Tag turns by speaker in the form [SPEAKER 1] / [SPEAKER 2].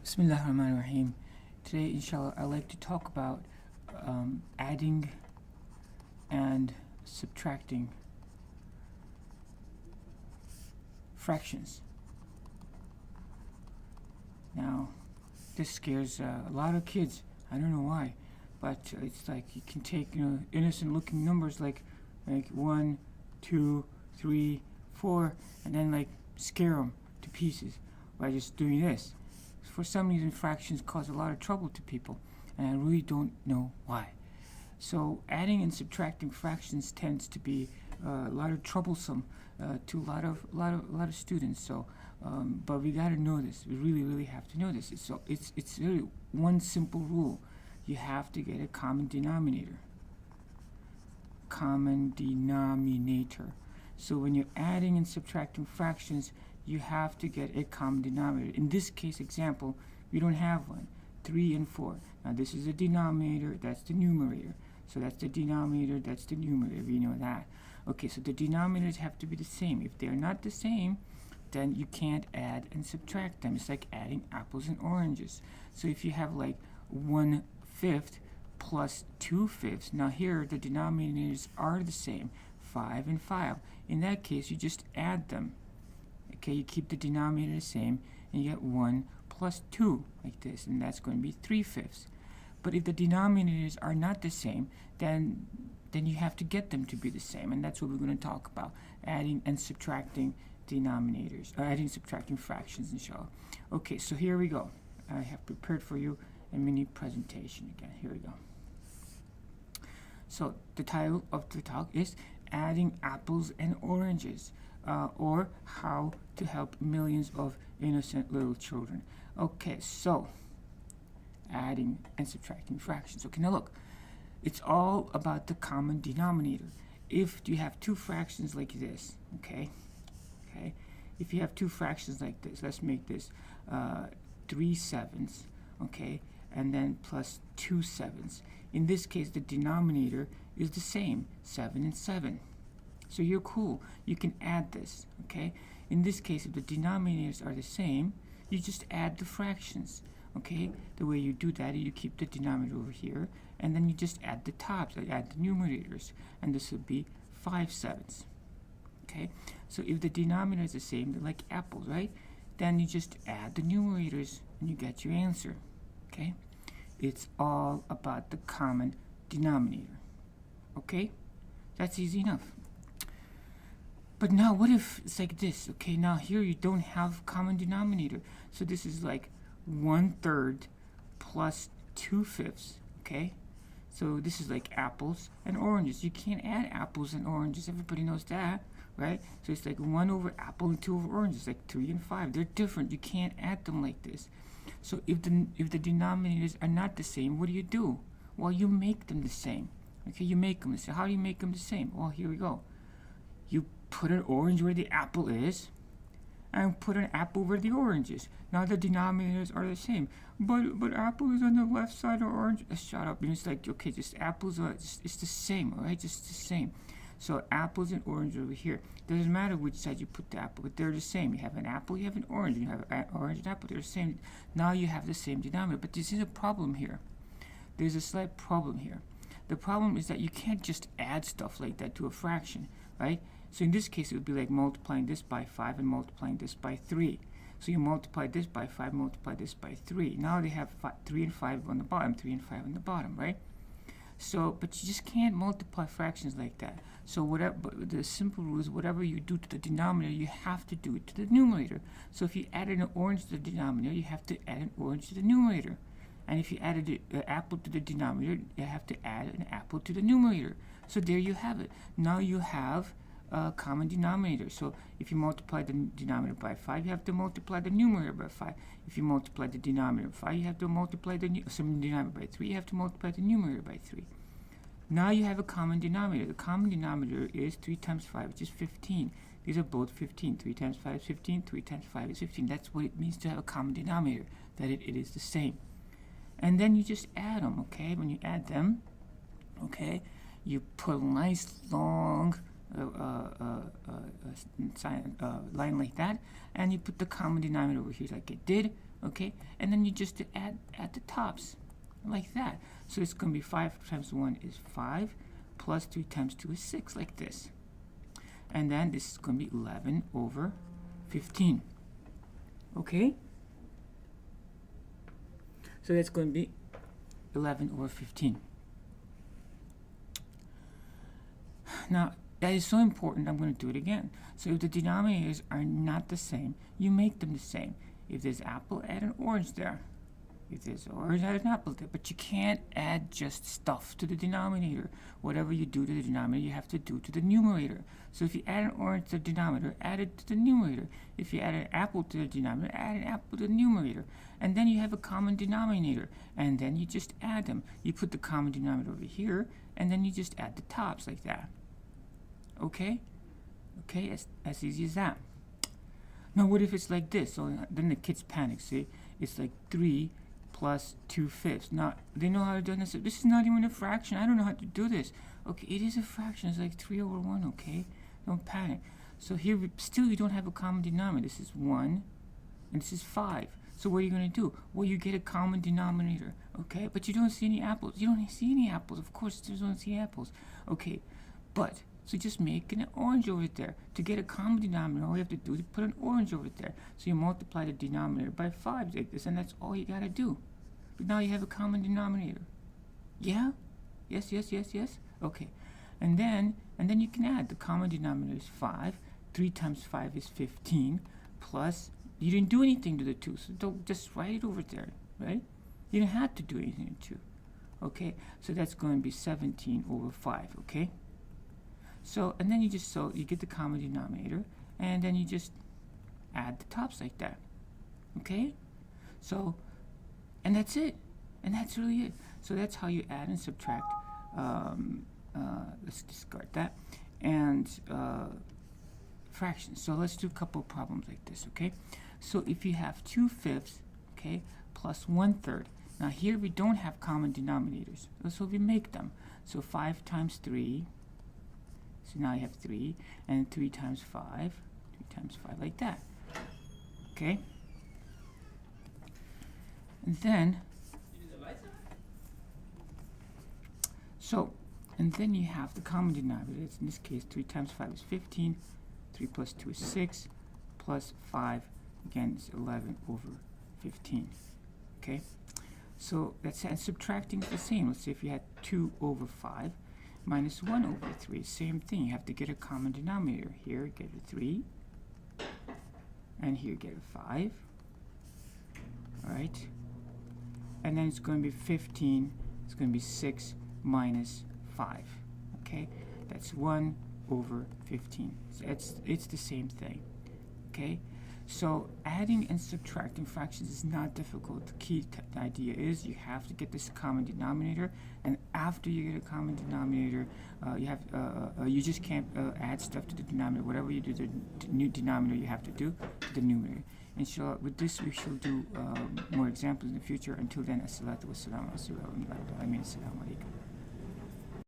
[SPEAKER 1] Bismillahirrahmanirrahim. Today, inshallah, I'd like to talk about adding and subtracting fractions. Now, this scares a lot of kids. I don't know why, but it's like you can take innocent-looking numbers like 1, 2, 3, 4, and then like scare them to pieces by just doing this. For some reason, fractions cause a lot of trouble to people, and I really don't know why. So adding and subtracting fractions tends to be a lot of troublesome to a lot of students. So, but we got to know this. We really have to know this. It's really one simple rule. You have to get a common denominator. Common denominator. So when you're adding and subtracting fractions, you have to get a common denominator. In this case example, we don't have one. 3 and 4. Now this is the denominator, that's the numerator. So that's the denominator, that's the numerator. We know that. Okay, so the denominators have to be the same. If they're not the same, then you can't add and subtract them. It's like adding apples and oranges. So if you have like 1/5 plus 2/5, now here the denominators are the same, 5 and 5. In that case, you just add them. Okay, you keep the denominator the same, and you get 1 plus 2, like this, and that's going to be 3/5. But if the denominators are not the same, then you have to get them to be the same, and that's what we're going to talk about, adding and subtracting denominators, or adding and subtracting fractions, inshallah. Okay, so here we go. I have prepared for you a mini presentation again. Here we go. So the title of the talk is Adding Apples and Oranges, or How to Help Millions of Innocent Little Children. Okay, so adding and subtracting fractions. Okay, now look, it's all about the common denominator. If you have two fractions like this, okay, if you have two fractions like this, let's make this 3/7, okay, and then plus 2/7. In this case, the denominator is the same, 7 and 7. So you're cool. You can add this, okay? In this case, if the denominators are the same, you just add the fractions, okay? The way you do that is you keep the denominator over here, and then you just add the tops, like add the numerators, and this would be 5/7. Okay? So if the denominator is the same, they're like apples, right? Then you just add the numerators, and you get your answer, okay? It's all about the common denominator, okay? That's easy enough. But now what if it's like this? Okay, now here you don't have common denominator. So this is like 1/3 plus 2/5, okay? So this is like apples and oranges. You can't add apples and oranges. Everybody knows that, right? So it's like 1 over apple and 2 over oranges, like 3 and 5. They're different. You can't add them like this. So if the denominators are not the same, what do? Well, you make them the same. Okay, you make them the same. How do you make them the same? Well, here we go. You put an orange where the apple is, and put an apple where the orange is. Now the denominators are the same. But apple is on the left side of orange. Shut up. And it's like, okay, just apples are it's the same, all right? Just the same. So apples and orange over here. Doesn't matter which side you put the apple, but they're the same. You have an apple, you have an orange. You have an orange and apple, they're the same. Now you have the same denominator. But this is a problem here. There's a slight problem here. The problem is that you can't just add stuff like that to a fraction, right? So in this case, it would be like multiplying this by 5 and multiplying this by 3. So you multiply this by 5, multiply this by 3. Now they have 3 and 5 on the bottom, 3 and 5 on the bottom, right? So, but you just can't multiply fractions like that. So but the simple rule is whatever you do to the denominator, you have to do it to the numerator. So if you added an orange to the denominator, you have to add an orange to the numerator. And if you added an apple to the denominator, you have to add an apple to the numerator. So there you have it. Now you have a common denominator. So if you multiply the denominator by 5, you have to multiply the numerator by 5. If you multiply the denominator by 5, you have to multiply the denominator by 3. You have to multiply the numerator by 3. Now you have a common denominator. The common denominator is 3 times 5, which is 15. These are both 15. 3 times 5 is 15. 3 times 5 is 15. That's what it means to have a common denominator, that it is the same. And then you just add them, okay? When you add them, okay, you put a nice long line like that, and you put the common denominator over here like it did, okay? And then you just add the tops, like that. So it's going to be 5 times 1 is 5, plus 3 times 2 is 6, like this. And then this is going to be 11 over 15, okay? So that's going to be 11 over 15. Now, that is so important, I'm going to do it again. So if the denominators are not the same, you make them the same. If there's apple, add an orange there. If there's orange, add an apple there. But you can't add just stuff to the denominator. Whatever you do to the denominator, you have to do to the numerator. So if you add an orange to the denominator, add it to the numerator. If you add an apple to the denominator, add an apple to the numerator. And then you have a common denominator. And then you just add them. You put the common denominator over here, and then you just add the tops like that. Okay? Okay, as easy as that. Now what if it's like this? So then the kids panic, see? It's like 3 plus 2/5. Now, they know how to do this. This is not even a fraction. I don't know how to do this. Okay, it is a fraction. It's like 3 over 1, okay? Don't panic. So here, still you don't have a common denominator. This is 1, and this is 5. So what are you going to do? Well, you get a common denominator, okay? But you don't see any apples. You don't see any apples. Of course, you don't see apples. Okay, but... so just make an orange over there. To get a common denominator, all you have to do is put an orange over there. So you multiply the denominator by 5 like this, and that's all you got to do. But now you have a common denominator. Yeah? Yes, yes, yes, yes? Okay. And then you can add. The common denominator is 5. 3 times 5 is 15. Plus, you didn't do anything to the 2, so don't just write it over there, right? You don't have to do anything to 2. Okay? So that's going to be 17 over 5, okay? So, and then you just, so you get the common denominator, and then you just add the tops like that, okay? So, and that's it, and that's really it. So that's how you add and subtract, let's discard that, and fractions. So let's do a couple of problems like this, okay? So if you have 2/5, okay, plus 1/3, now here we don't have common denominators, so we make them. So 5 times 3, so now you have 3, and 3 times 5, 3 times 5, like that. Okay? And then, so, and then you have the common denominator. In this case, 3 times 5 is 15, 3 plus 2 is 6, plus 5, again, is 11 over 15. Okay? So, that's, and subtracting is the same. Let's say if you had 2 over 5, minus 1 over 3, same thing. You have to get a common denominator. Here, get a 3, and here, get a 5. All right? And then it's going to be 15. It's going to be 6 minus 5. Okay? That's 1 over 15. So it's the same thing. Okay? So adding and subtracting fractions is not difficult. The key idea is you have to get this common denominator, and after you get a common denominator, you just can't add stuff to the denominator. Whatever you do to the new denominator, you have to do to the numerator. And so with this, we shall do more examples in the future. Until then, as-salatu was-salamu ala rasulillah.